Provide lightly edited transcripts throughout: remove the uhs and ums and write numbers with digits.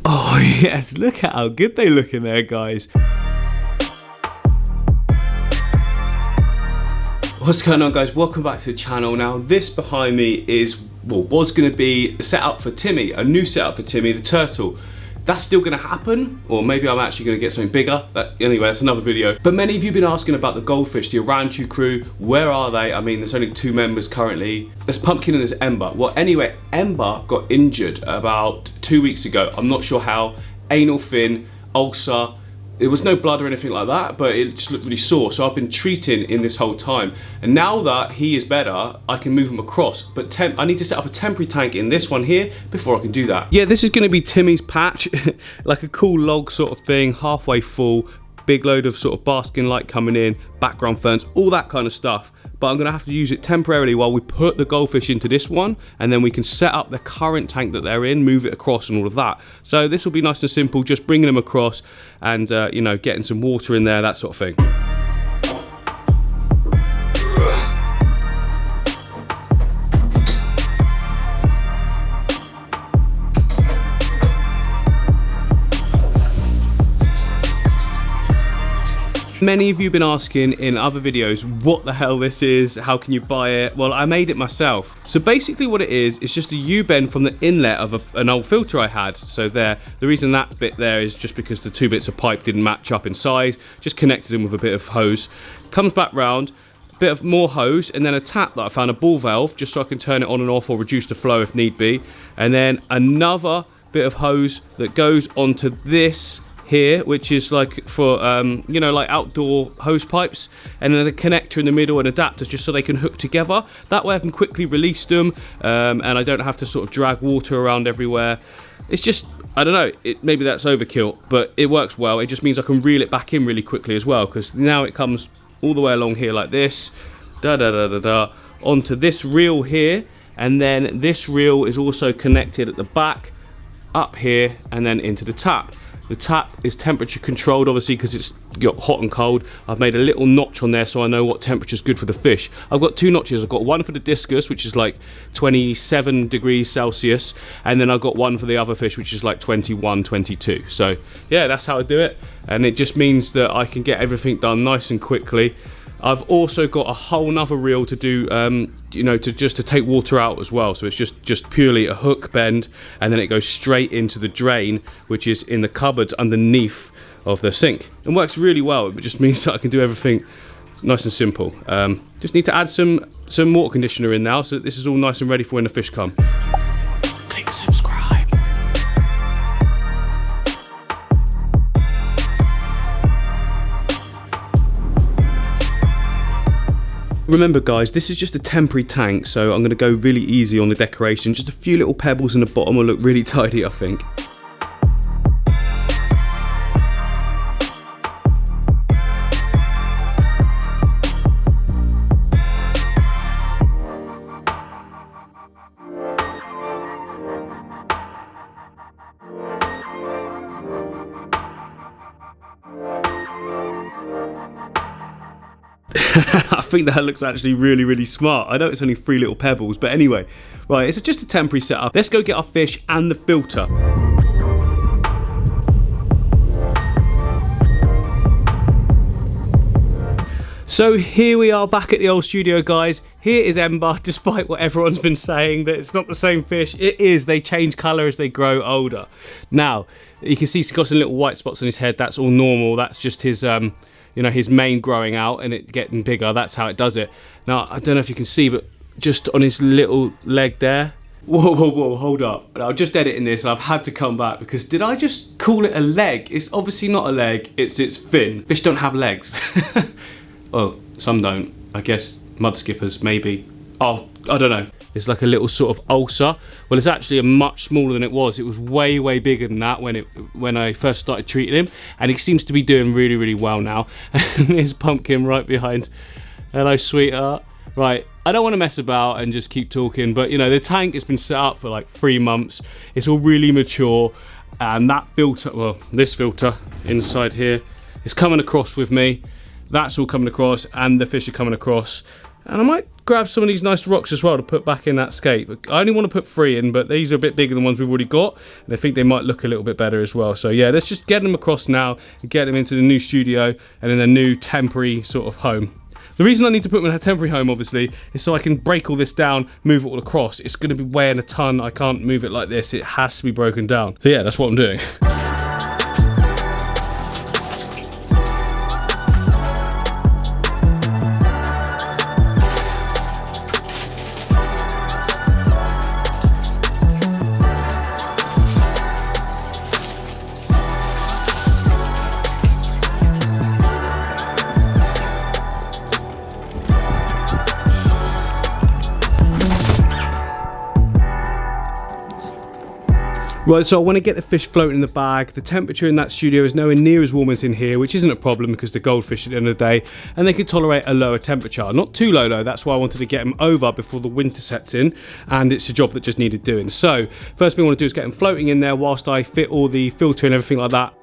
Oh yes, look at how good they look in there, guys. What's going on, guys? Welcome back to the channel. Now this behind me is, well, was going to be a setup for Timmy, a new setup for Timmy the turtle. That's still going to happen, or maybe I'm actually going to get something bigger. Anyway, that's another video. But many of you have been asking about the goldfish, the Ranchu crew. Where are they? I mean, there's only 2 members currently. There's Pumpkin and there's Ember. Well, anyway, Ember got injured about 2 weeks ago. I'm not sure how. Anal fin, ulcer. There was no blood or anything like that, but it just looked really sore. So I've been treating in this whole time. And now that he is better, I can move him across. But I need to set up a temporary tank in this one here before I can do that. Yeah, this is going to be Timmy's patch. Like a cool log sort of thing, halfway full. Big load of sort of basking light coming in, background ferns, all that kind of stuff. But I'm going to have to use it temporarily while we put the goldfish into this one, and then we can set up the current tank that they're in, move it across and all of that. So this will be nice and simple, just bringing them across and, you know, getting some water in there, that sort of thing. Many of you have been asking in other videos what the hell this is, how can you buy it? Well, I made it myself. So basically what it is, it's just a U-bend from the inlet of an old filter I had. So there, the reason that bit there is just because the 2 bits of pipe didn't match up in size, just connected them with a bit of hose. Comes back round, a bit of more hose, and then a tap that I found, a ball valve, just so I can turn it on and off or reduce the flow if need be. And then another bit of hose that goes onto this here, which is like for you know, like outdoor hose pipes, and then a connector in the middle and adapters just so they can hook together. That way I can quickly release them, and I don't have to sort of drag water around everywhere. It's just, I don't know, maybe that's overkill, but it works well. It just means I can reel it back in really quickly as well, because now it comes all the way along here like this, onto this reel here, and then this reel is also connected at the back up here and then into the tap. The tap is temperature controlled, obviously, because it's got hot and cold. I've made a little notch on there so I know what temperature is good for the fish. I've got 2 notches. I've got one for the discus, which is like 27 degrees Celsius, and then I've got one for the other fish, which is like 21, 22. So yeah, that's how I do it, and it just means that I can get everything done nice and quickly. I've also got a whole nother reel to do, you know, to take water out as well. So it's just purely a hook bend, and then it goes straight into the drain, which is in the cupboards underneath of the sink. It works really well. It just means that I can do everything nice and simple. Just need to add some water conditioner in now, so that this is all nice and ready for when the fish come. Click subscribe. Remember guys, this is just a temporary tank, so I'm going to go really easy on the decoration. Just a few little pebbles in the bottom will look really tidy, I think. I think that looks actually really, really smart. I know it's only 3 little pebbles, but anyway. Right, it's just a temporary setup. Let's go get our fish and the filter. So here we are back at the old studio, guys. Here is Ember, despite what everyone's been saying, that it's not the same fish. It is. They change colour as they grow older. Now, you can see he's got some little white spots on his head. That's all normal. That's just his you know, his mane growing out and it getting bigger. That's how it does it. Now, I don't know if you can see, but just on his little leg there. Whoa, whoa, whoa, hold up. I'm just editing this. I've had to come back because did I just call it a leg? It's obviously not a leg. It's its fin. Fish don't have legs. Well, some don't. I guess mud skippers, maybe. Oh, I don't know. It's like a little sort of ulcer. Well, it's actually much smaller than it was. It was way, way bigger than that when I first started treating him, and he seems to be doing really, really well now. And there's Pumpkin right behind. Hello, sweetheart. Right, I don't want to mess about and just keep talking, but you know, the tank has been set up for like 3 months. It's all really mature, and that filter, well, this filter inside here is coming across with me. That's all coming across, and the fish are coming across. And I might grab some of these nice rocks as well to put back in that scape. I only want to put 3 in, but these are a bit bigger than the ones we've already got, and I think they might look a little bit better as well. So yeah, let's just get them across now and get them into the new studio and in a new temporary sort of home. The reason I need to put them in a temporary home, obviously, is so I can break all this down, move it all across. It's going to be weighing a ton. I can't move it like this. It has to be broken down. So yeah, that's what I'm doing. Right, so I want to get the fish floating in the bag. The temperature in that studio is nowhere near as warm as in here, which isn't a problem because the goldfish at the end of the day, and they could tolerate a lower temperature. Not too low though, that's why I wanted to get them over before the winter sets in, and it's a job that just needed doing. So, first thing I want to do is get them floating in there whilst I fit all the filter and everything like that.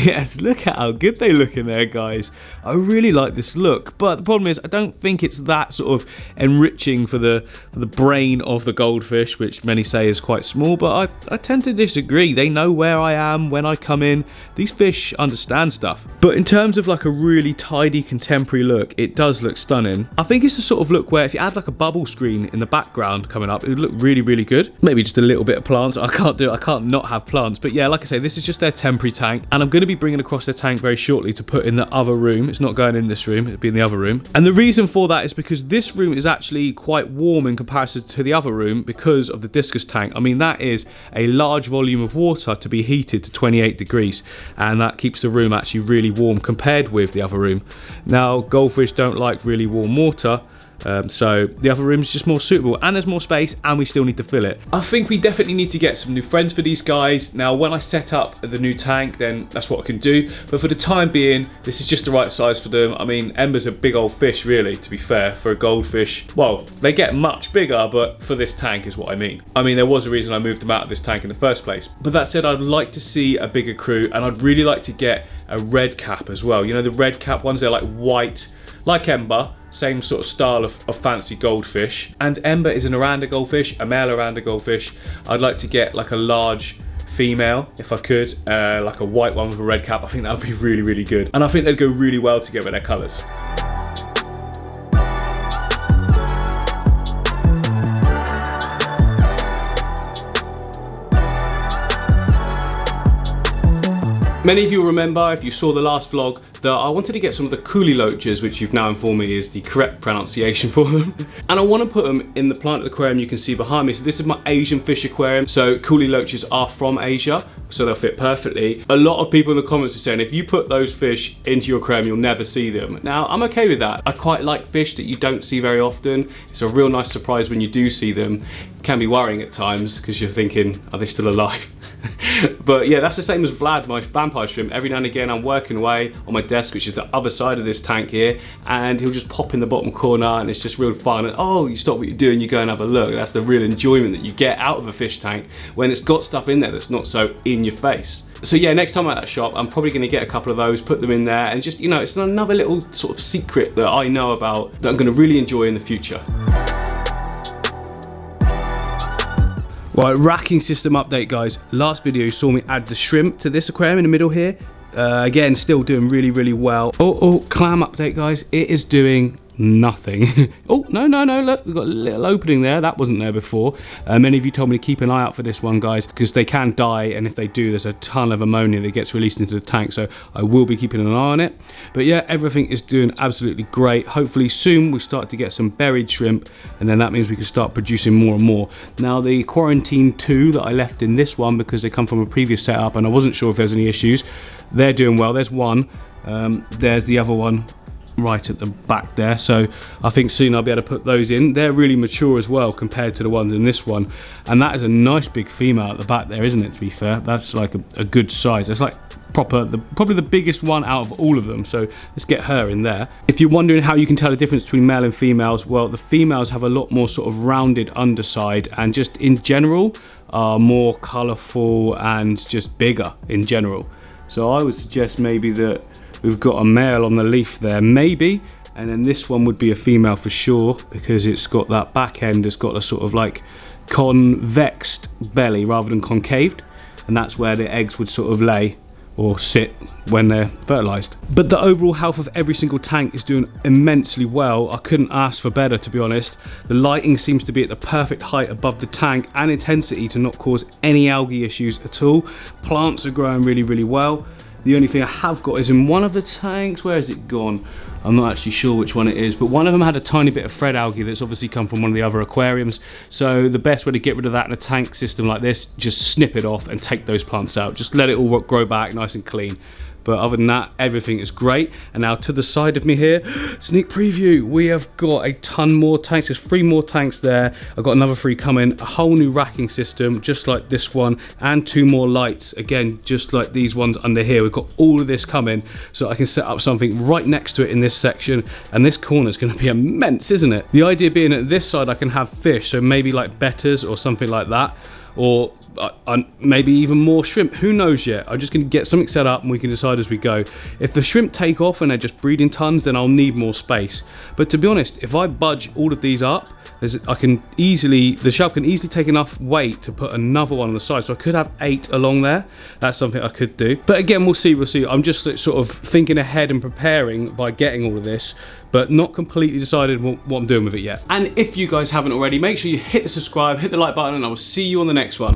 Yes, look at how good they look in there, guys. I really like this look, but the problem is I don't think it's that sort of enriching for the brain of the goldfish, which many say is quite small, but I tend to disagree. They know where I am when I come in. These fish understand stuff. But in terms of like a really tidy contemporary look, it does look stunning. I think it's the sort of look where if you add like a bubble screen in the background coming up, it would look really, really good. Maybe just a little bit of plants. I can't not have plants. But yeah, like I say, this is just their temporary tank, and I'm going to be bringing across their tank very shortly to put in the other room. It's not going in this room, it'll be in the other room. And the reason for that is because this room is actually quite warm in comparison to the other room because of the discus tank. I mean, that is a large volume of water to be heated to 28 degrees, and that keeps the room actually really warm compared with the other room. Now, goldfish don't like really warm water, so the other room is just more suitable, and there's more space, and we still need to fill it. I think we definitely need to get some new friends for these guys. Now, when I set up the new tank, then that's what I can do, but for the time being, this is just the right size for them. I mean, Ember's a big old fish, really, to be fair, for a goldfish. Well, they get much bigger, but for this tank is what I mean. I mean, there was a reason I moved them out of this tank in the first place. But that said, I'd like to see a bigger crew, and I'd really like to get a red cap as well. You know, the red cap ones, they're like white, like Ember, same sort of style of fancy goldfish. And Ember is an Oranda goldfish, a male Oranda goldfish. I'd like to get like a large female, if I could, like a white one with a red cap. I think that would be really, really good. And I think they'd go really well together with their colours. Many of you will remember, if you saw the last vlog, that I wanted to get some of the coolie loaches, which you've now informed me is the correct pronunciation for them. And I want to put them in the planted aquarium you can see behind me. So this is my Asian fish aquarium. So coolie loaches are from Asia, so they'll fit perfectly. A lot of people in the comments are saying if you put those fish into your aquarium, you'll never see them. Now, I'm okay with that. I quite like fish that you don't see very often. It's a real nice surprise when you do see them. It can be worrying at times because you're thinking, are they still alive? But yeah, that's the same as Vlad, my vampire shrimp. Every now and again I'm working away on my desk, which is the other side of this tank here, and he'll just pop in the bottom corner and it's just real fun. And oh, you stop what you're doing, you go and have a look. That's the real enjoyment that you get out of a fish tank when it's got stuff in there that's not so in your face. So yeah, next time I'm at that shop, I'm probably going to get a couple of those, put them in there, and just, you know, it's another little sort of secret that I know about that I'm going to really enjoy in the future. Right, racking system update, guys. Last video you saw me add the shrimp to this aquarium in the middle here. Again, still doing really, really well. Oh, clam update, guys. It is doing nothing. Oh, no, look, we've got a little opening there. That wasn't there before. Many of you told me to keep an eye out for this one, guys, because they can die, and if they do, there's a ton of ammonia that gets released into the tank, so I will be keeping an eye on it. But yeah, everything is doing absolutely great. Hopefully soon we start to get some buried shrimp, and then that means we can start producing more and more. Now, the quarantine 2 that I left in this one, because they come from a previous setup and I wasn't sure if there's any issues, they're doing well. There's one, there's the other one right at the back there, so I think soon I'll be able to put those in. They're really mature as well compared to the ones in this one, and that is a nice big female at the back there, isn't it? To be fair, that's like a good size. It's like probably the biggest one out of all of them, so let's get her in there. If you're wondering how you can tell the difference between male and females, well, the females have a lot more sort of rounded underside, and just in general are more colourful and just bigger in general. So I would suggest maybe that we've got a male on the leaf there, maybe, and then this one would be a female for sure, because it's got that back end, it's got a sort of like convexed belly rather than concaved, and that's where the eggs would sort of lay or sit when they're fertilized. But the overall health of every single tank is doing immensely well. I couldn't ask for better, to be honest. The lighting seems to be at the perfect height above the tank and intensity to not cause any algae issues at all. Plants are growing really, really well. The only thing I have got is in one of the tanks, where has it gone? I'm not actually sure which one it is, but one of them had a tiny bit of thread algae that's obviously come from one of the other aquariums. So the best way to get rid of that in a tank system like this, just snip it off and take those plants out. Just let it all grow back nice and clean. But other than that, everything is great. And now to the side of me here, sneak preview, we have got a ton more tanks. There's 3 more tanks there. I've got another 3 coming, a whole new racking system, just like this one, and 2 more lights, again, just like these ones under here. We've got all of this coming, so I can set up something right next to it in this section, and this corner is going to be immense, isn't it? The idea being at this side I can have fish, so maybe like betters or something like that, or maybe even more shrimp. Who knows yet? I'm just going to get something set up and we can decide as we go. If the shrimp take off and they're just breeding tons, then I'll need more space. But to be honest, if I budge all of these up, the shelf can easily take enough weight to put another one on the side, so I could have 8 along there. That's something I could do, but again, we'll see. I'm just sort of thinking ahead and preparing by getting all of this, but not completely decided what I'm doing with it yet. And if you guys haven't already, make sure you hit the subscribe, hit the like button, and I will see you on the next one.